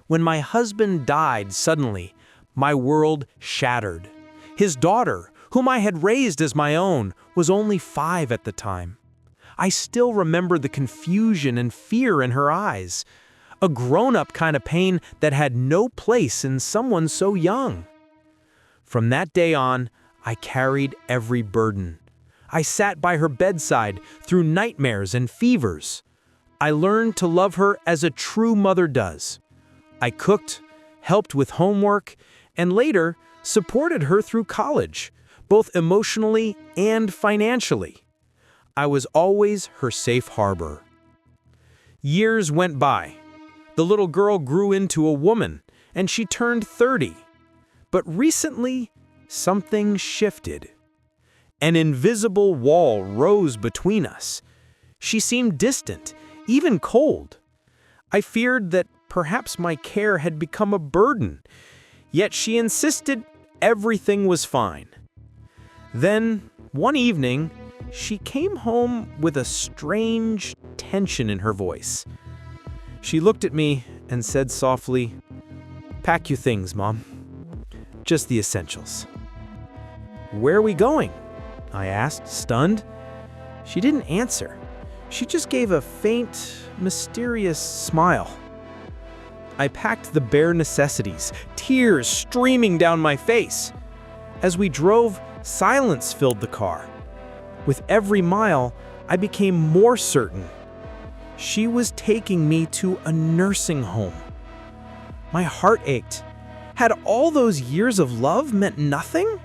When my husband died suddenly, my world shattered. His daughter, whom I had raised as my own, was only 5 at the time. I still remember the confusion and fear in her eyes, a grown-up kind of pain that had no place in someone so young. From that day on, I carried every burden. I sat by her bedside through nightmares and fevers. I learned to love her as a true mother does. I cooked, helped with homework, and later supported her through college, both emotionally and financially. I was always her safe harbor. Years went by. The little girl grew into a woman, and she turned 30. But recently, something shifted. An invisible wall rose between us. She seemed distant, even cold. I feared that perhaps my care had become a burden, yet she insisted everything was fine. Then, one evening, she came home with a strange tension in her voice. She looked at me and said softly, "Pack your things, Mom. Just the essentials." "Where are we going?" I asked, stunned. She didn't answer. She just gave a faint, mysterious smile. I packed the bare necessities, tears streaming down my face. As we drove, silence filled the car. With every mile, I became more certain. She was taking me to a nursing home. My heart ached. Had all those years of love meant nothing?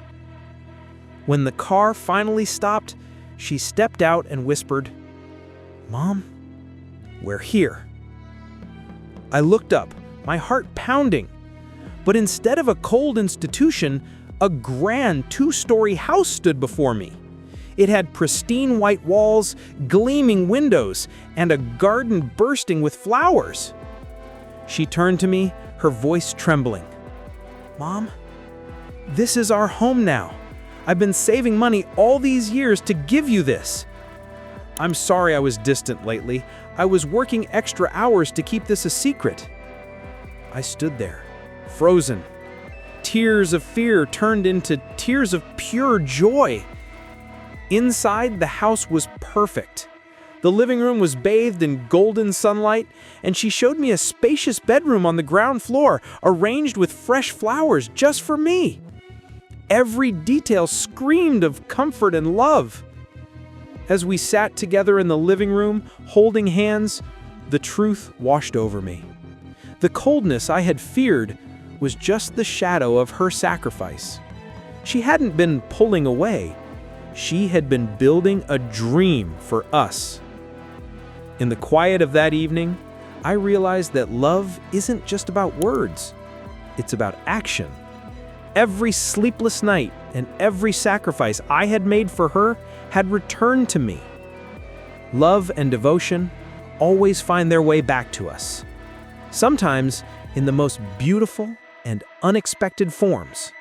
When the car finally stopped, she stepped out and whispered, "Mom, we're here." I looked up, my heart pounding. But instead of a cold institution, a grand 2-story house stood before me. It had pristine white walls, gleaming windows, and a garden bursting with flowers. She turned to me, her voice trembling. "Mom, this is our home now. I've been saving money all these years to give you this." "I'm sorry I was distant lately. I was working extra hours to keep this a secret." I stood there, frozen. Tears of fear turned into tears of pure joy. Inside, the house was perfect. The living room was bathed in golden sunlight, and she showed me a spacious bedroom on the ground floor, arranged with fresh flowers just for me. Every detail screamed of comfort and love. As we sat together in the living room, holding hands, the truth washed over me. The coldness I had feared was just the shadow of her sacrifice. She hadn't been pulling away. She had been building a dream for us. In the quiet of that evening, I realized that love isn't just about words. It's about action. Every sleepless night and every sacrifice I had made for her had returned to me. Love and devotion always find their way back to us, sometimes in the most beautiful and unexpected forms.